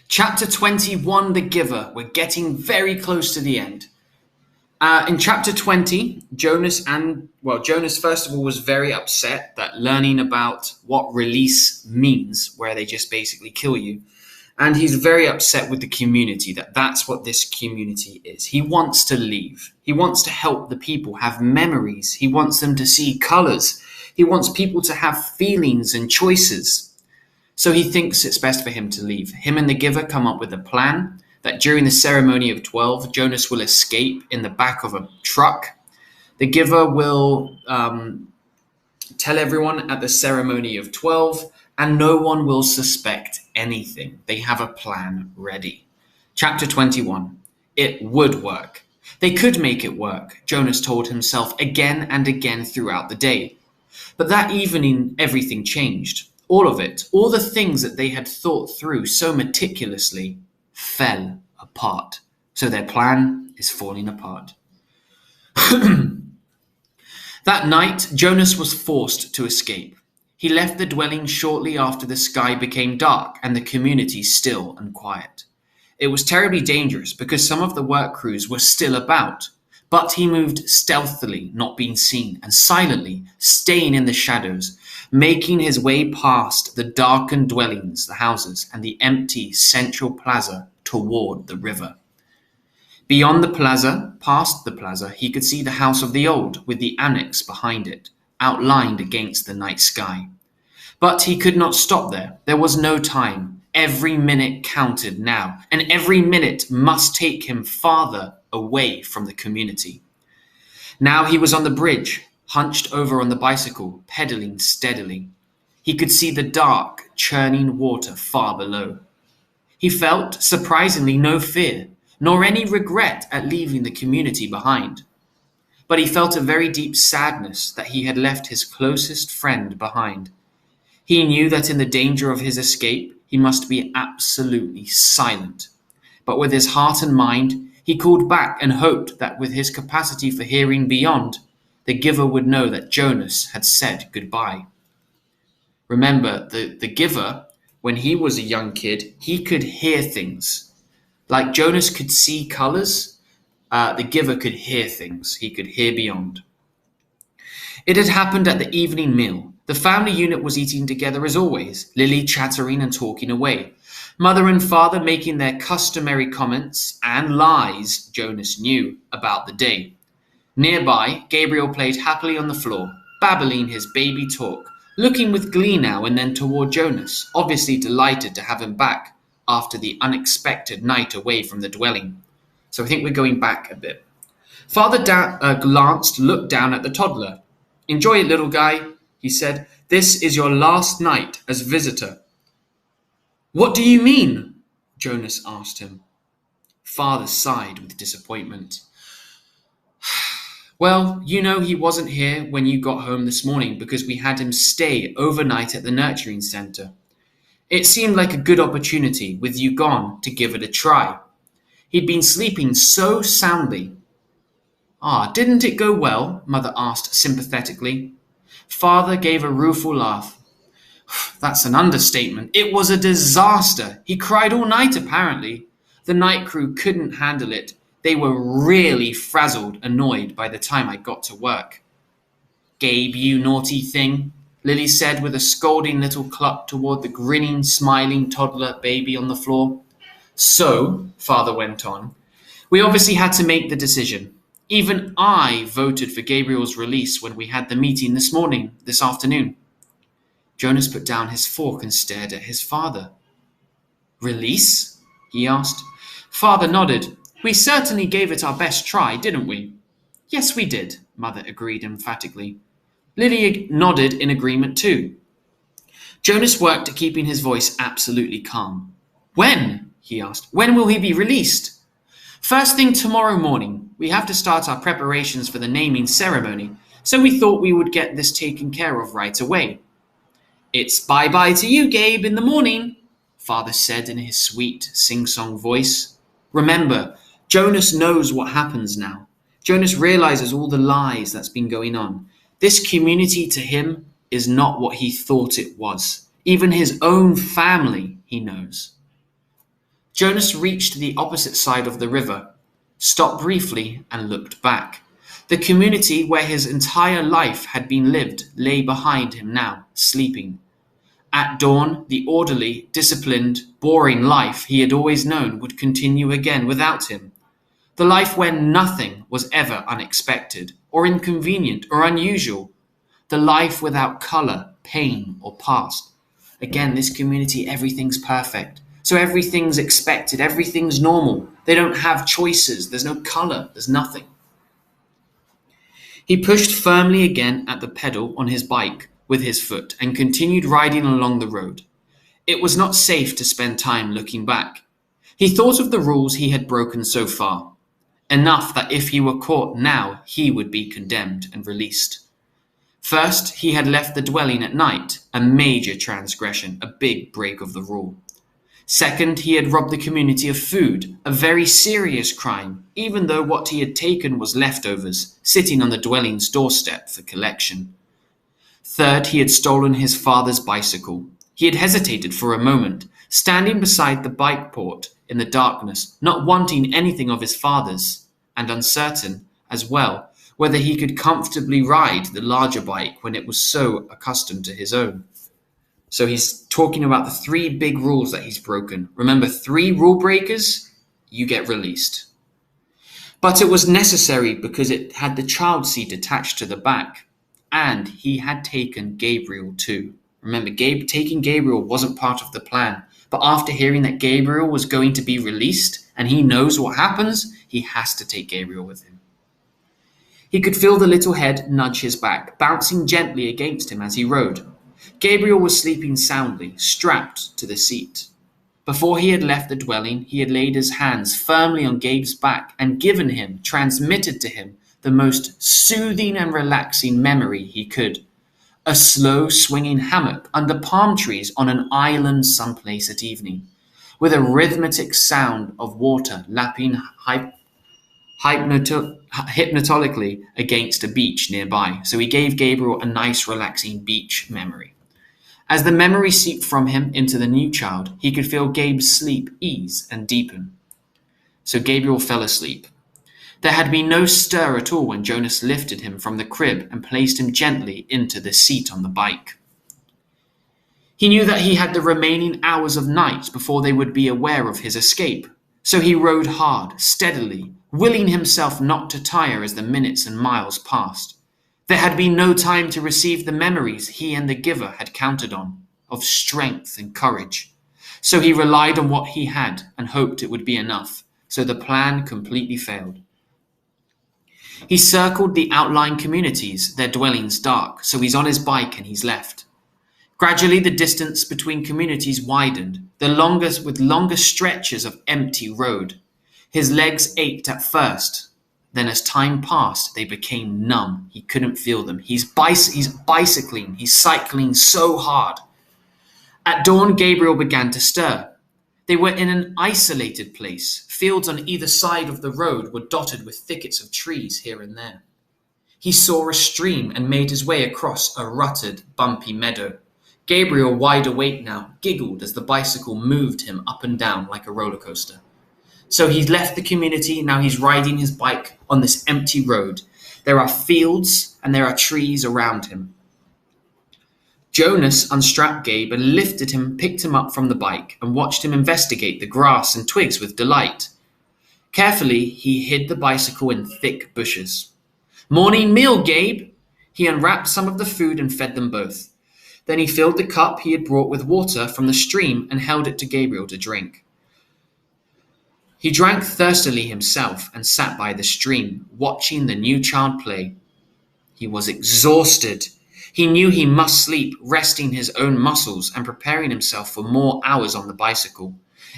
Chapter 21, The Giver. We're getting very close to the end. In chapter 20, Jonas first of all was very upset that learning about what release means, where they just basically kill you. And he's very upset with the community, that's what this community is. He wants to leave. He wants to help the people have memories. He wants them to see colors. He wants people to have feelings and choices. So he thinks it's best for him to leave. Him and the Giver come up with a plan that during the ceremony of 12, Jonas will escape in the back of a truck. The Giver will tell everyone at the ceremony of 12, and no one will suspect anything. They have a plan ready. Chapter 21. It would work. They could make it work, Jonas told himself again and again throughout the day. But that evening, everything changed. All of it, all the things that they had thought through so meticulously, fell apart. So their plan is falling apart. That night, Jonas was forced to escape. He left the dwelling shortly after the sky became dark and the community still and quiet. It was terribly dangerous because some of the work crews were still about, but he moved stealthily, not being seen, and silently, staying in the shadows, making his way past the darkened dwellings, the houses, and the empty central plaza toward the river. Beyond the plaza, past the plaza, he could see the house of the old, with the annex behind it, outlined against the night sky. But he could not stop there. There was no time. Every minute counted now, and every minute must take him farther away from the community. Now he was on the bridge, hunched over on the bicycle, pedaling steadily. He could see the dark, churning water far below. He felt, surprisingly, no fear, nor any regret at leaving the community behind. But he felt a very deep sadness that he had left his closest friend behind. He knew that in the danger of his escape, he must be absolutely silent. But with his heart and mind, he called back and hoped that with his capacity for hearing beyond, the Giver would know that Jonas had said goodbye. Remember, the Giver, when he was a young kid, he could hear things. Like Jonas could see colors, the Giver could hear things. He could hear beyond. It had happened at the evening meal. The family unit was eating together as always, Lily chattering and talking away, Mother and Father making their customary comments and lies Jonas knew about the day. Nearby, Gabriel played happily on the floor, babbling his baby talk, looking with glee now and then toward Jonas, obviously delighted to have him back after the unexpected night away from the dwelling. So I think we're going back a bit. Father looked down at the toddler. "Enjoy it, little guy," he said. "This is your last night as visitor." "What do you mean?" Jonas asked him. Father sighed with disappointment. "Well, you know he wasn't here when you got home this morning because we had him stay overnight at the nurturing center. It seemed like a good opportunity, with you gone, to give it a try. He'd been sleeping so soundly." "Didn't it go well?" Mother asked sympathetically. Father gave a rueful laugh. "That's an understatement. It was a disaster. He cried all night, apparently. The night crew couldn't handle it. They were really frazzled, annoyed by the time I got to work." "Gabe, you naughty thing," Lily said with a scolding little cluck toward the grinning, smiling toddler baby on the floor. "So," Father went on, "we obviously had to make the decision. Even I voted for Gabriel's release when we had the meeting this afternoon." Jonas put down his fork and stared at his father. "Release?" he asked. Father nodded. "We certainly gave it our best try, didn't we?" "Yes, we did," Mother agreed emphatically. Lily nodded in agreement too. Jonas worked at keeping his voice absolutely calm. "When?" he asked. "When will he be released?" "First thing tomorrow morning. We have to start our preparations for the naming ceremony, so we thought we would get this taken care of right away." "It's bye-bye to you, Gabe, in the morning," Father said in his sweet, sing-song voice. Remember, Jonas knows what happens now. Jonas realizes all the lies that's been going on. This community to him is not what he thought it was. Even his own family, he knows. Jonas reached the opposite side of the river, stopped briefly, and looked back. The community where his entire life had been lived lay behind him now, sleeping. At dawn, the orderly, disciplined, boring life he had always known would continue again without him. The life where nothing was ever unexpected, or inconvenient, or unusual. The life without colour, pain, or past. Again, this community, everything's perfect. So everything's expected, everything's normal. They don't have choices, there's no colour, there's nothing. He pushed firmly again at the pedal on his bike with his foot and continued riding along the road. It was not safe to spend time looking back. He thought of the rules he had broken so far. Enough that if he were caught now, he would be condemned and released. First, he had left the dwelling at night, a major transgression, a big break of the rule. Second, he had robbed the community of food, a very serious crime, even though what he had taken was leftovers, sitting on the dwelling's doorstep for collection. Third, he had stolen his father's bicycle. He had hesitated for a moment, standing beside the bike port in the darkness, not wanting anything of his father's, and uncertain, as well, whether he could comfortably ride the larger bike when it was so accustomed to his own. So he's talking about the 3 big rules that he's broken. Remember, 3 rule breakers, you get released. But it was necessary because it had the child seat attached to the back, and he had taken Gabriel too. Remember, taking Gabriel wasn't part of the plan, but after hearing that Gabriel was going to be released, and he knows what happens, he has to take Gabriel with him. He could feel the little head nudge his back, bouncing gently against him as he rode. Gabriel was sleeping soundly, strapped to the seat. Before he had left the dwelling, he had laid his hands firmly on Gabe's back and transmitted to him, the most soothing and relaxing memory he could. A slow swinging hammock under palm trees on an island someplace at evening, with a rhythmic sound of water lapping hypnotically against a beach nearby. So he gave Gabriel a nice relaxing beach memory. As the memory seeped from him into the new child, he could feel Gabe's sleep ease and deepen. So Gabriel fell asleep. There had been no stir at all when Jonas lifted him from the crib and placed him gently into the seat on the bike. He knew that he had the remaining hours of night before they would be aware of his escape, so he rode hard, steadily, willing himself not to tire as the minutes and miles passed. There had been no time to receive the memories he and the giver had counted on, of strength and courage. So he relied on what he had and hoped it would be enough, so the plan completely failed. He circled the outlying communities, their dwellings dark, so he's on his bike and he's left. Gradually the distance between communities widened, with longer stretches of empty road. His legs ached at first. Then as time passed, they became numb. He couldn't feel them. He's bicycling. He's cycling so hard. At dawn, Gabriel began to stir. They were in an isolated place. Fields on either side of the road were dotted with thickets of trees here and there. He saw a stream and made his way across a rutted, bumpy meadow. Gabriel, wide awake now, giggled as the bicycle moved him up and down like a roller coaster. So he's left the community, now he's riding his bike on this empty road. There are fields and there are trees around him. Jonas unstrapped Gabe and picked him up from the bike and watched him investigate the grass and twigs with delight. Carefully, he hid the bicycle in thick bushes. "Morning meal, Gabe!" He unwrapped some of the food and fed them both. Then he filled the cup he had brought with water from the stream and held it to Gabriel to drink. He drank thirstily himself and sat by the stream, watching the new child play. He was exhausted. He knew he must sleep, resting his own muscles and preparing himself for more hours on the bicycle.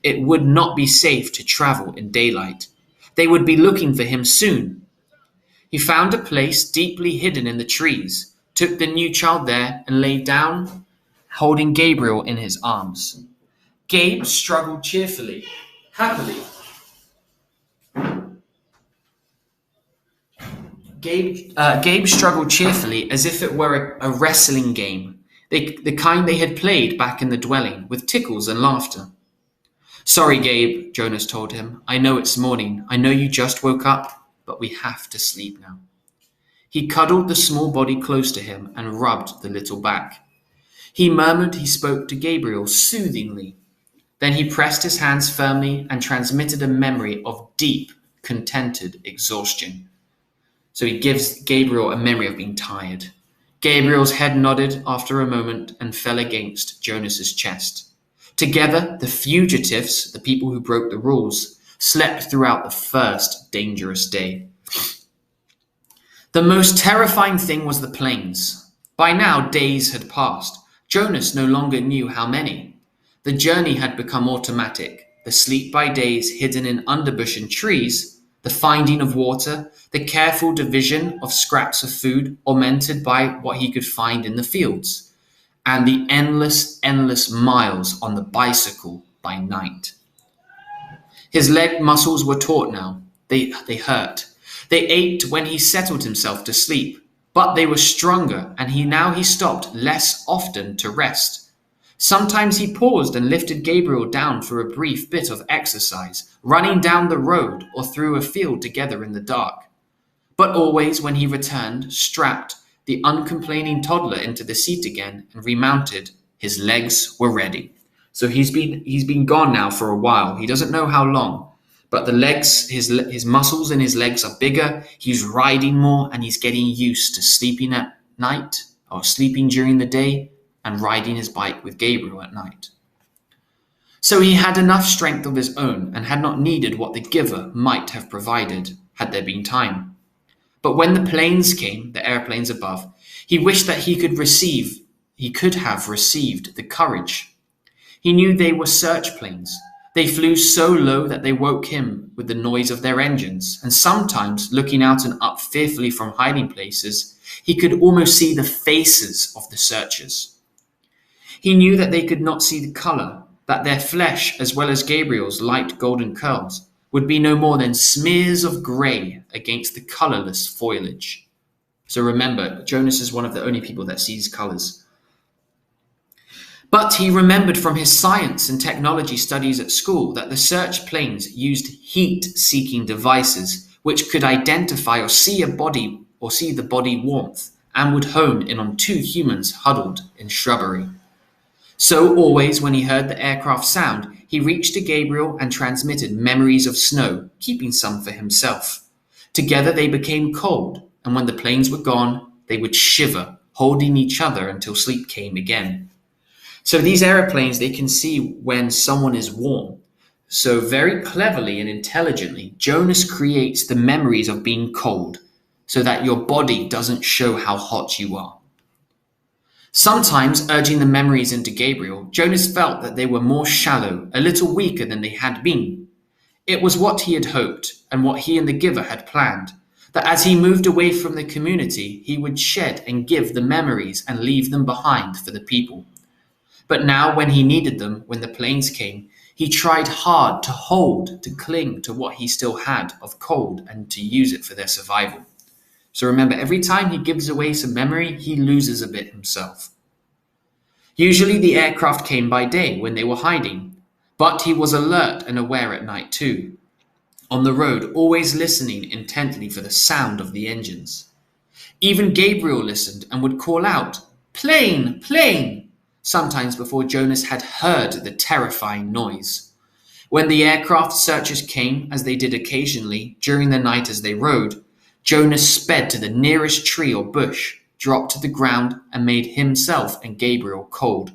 It would not be safe to travel in daylight. They would be looking for him soon. He found a place deeply hidden in the trees, took the new child there and lay down, holding Gabriel in his arms. Gabe struggled happily. Gabe struggled cheerfully as if it were a wrestling game, the kind they had played back in the dwelling, with tickles and laughter. Sorry, Gabe, Jonas told him. I know it's morning. I know you just woke up, but we have to sleep now. He cuddled the small body close to him and rubbed the little back. He murmured he spoke to Gabriel soothingly. Then he pressed his hands firmly and transmitted a memory of deep, contented exhaustion. So he gives Gabriel a memory of being tired. Gabriel's head nodded after a moment and fell against Jonas's chest. Together, the fugitives, the people who broke the rules, slept throughout the first dangerous day. The most terrifying thing was the planes. By now, days had passed. Jonas no longer knew how many. The journey had become automatic. The sleep by days hidden in underbush and trees, the finding of water, the careful division of scraps of food augmented by what he could find in the fields, and the endless miles on the bicycle by night. His leg muscles were taut now. They hurt. They ached when he settled himself to sleep, but they were stronger, and he stopped less often to rest. Sometimes he paused and lifted Gabriel down for a brief bit of exercise, running down the road or through a field together in the dark. But always when he returned, strapped the uncomplaining toddler into the seat again and remounted, his legs were ready. So he's been gone now for a while. He doesn't know how long, but the legs, his muscles in his legs are bigger. He's riding more, and he's getting used to sleeping at night or sleeping during the day and riding his bike with Gabriel at night. So he had enough strength of his own and had not needed what the giver might have provided had there been time. But when the planes came, the airplanes above, he wished that he could have received the courage. He knew they were search planes. They flew so low that they woke him with the noise of their engines, and sometimes, looking out and up fearfully from hiding places, he could almost see the faces of the searchers. He knew that they could not see the colour, that their flesh, as well as Gabriel's light golden curls, would be no more than smears of grey against the colourless foliage. So remember, Jonas is one of the only people that sees colours. But he remembered from his science and technology studies at school that the search planes used heat-seeking devices which could identify or see the body warmth and would hone in on two humans huddled in shrubbery. So always when he heard the aircraft sound, he reached to Gabriel and transmitted memories of snow, keeping some for himself. Together they became cold, and when the planes were gone, they would shiver, holding each other until sleep came again. So these aeroplanes, they can see when someone is warm. So very cleverly and intelligently, Jonas creates the memories of being cold so that your body doesn't show how hot you are. Sometimes, urging the memories into Gabriel, Jonas felt that they were more shallow, a little weaker than they had been. It was what he had hoped and what he and the giver had planned, that as he moved away from the community, he would shed and give the memories and leave them behind for the people. But now when he needed them, when the planes came, he tried hard to hold, to cling to what he still had of cold and to use it for their survival. So remember, every time he gives away some memory, he loses a bit himself. Usually the aircraft came by day when they were hiding, but he was alert and aware at night too. On the road, always listening intently for the sound of the engines. Even Gabriel listened and would call out, "Plane, plane!" sometimes before Jonas had heard the terrifying noise. When the aircraft searchers came, as they did occasionally, during the night as they rode, Jonas sped to the nearest tree or bush, dropped to the ground, and made himself and Gabriel cold.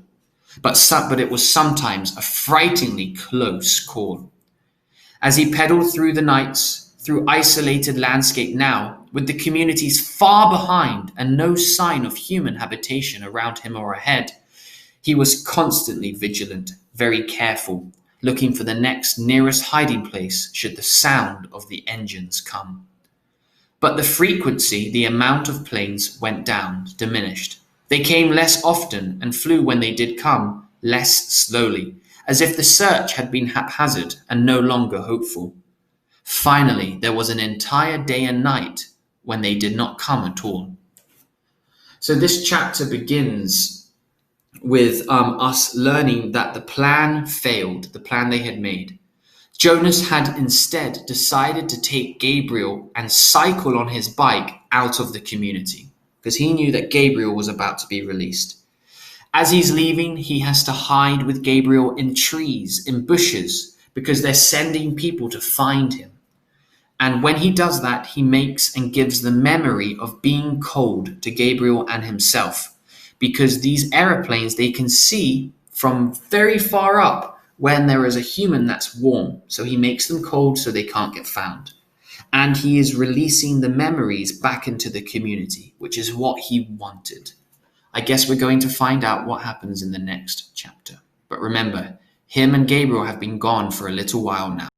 But it was sometimes a frighteningly close call. As he pedaled through the nights, through isolated landscape now, with the communities far behind and no sign of human habitation around him or ahead, he was constantly vigilant, very careful, looking for the next nearest hiding place should the sound of the engines come. But the frequency, the amount of planes went down, diminished. They came less often and flew when they did come, less slowly, as if the search had been haphazard and no longer hopeful. Finally, there was an entire day and night when they did not come at all. So this chapter begins with us learning that the plan failed, the plan they had made. Jonas had instead decided to take Gabriel and cycle on his bike out of the community because he knew that Gabriel was about to be released. As he's leaving, he has to hide with Gabriel in trees, in bushes, because they're sending people to find him. And when he does that, he makes and gives the memory of being cold to Gabriel and himself, because these aeroplanes, they can see from very far up when there is a human that's warm. So he makes them cold so they can't get found. And he is releasing the memories back into the community, which is what he wanted. I guess we're going to find out what happens in the next chapter. But remember, him and Gabriel have been gone for a little while now.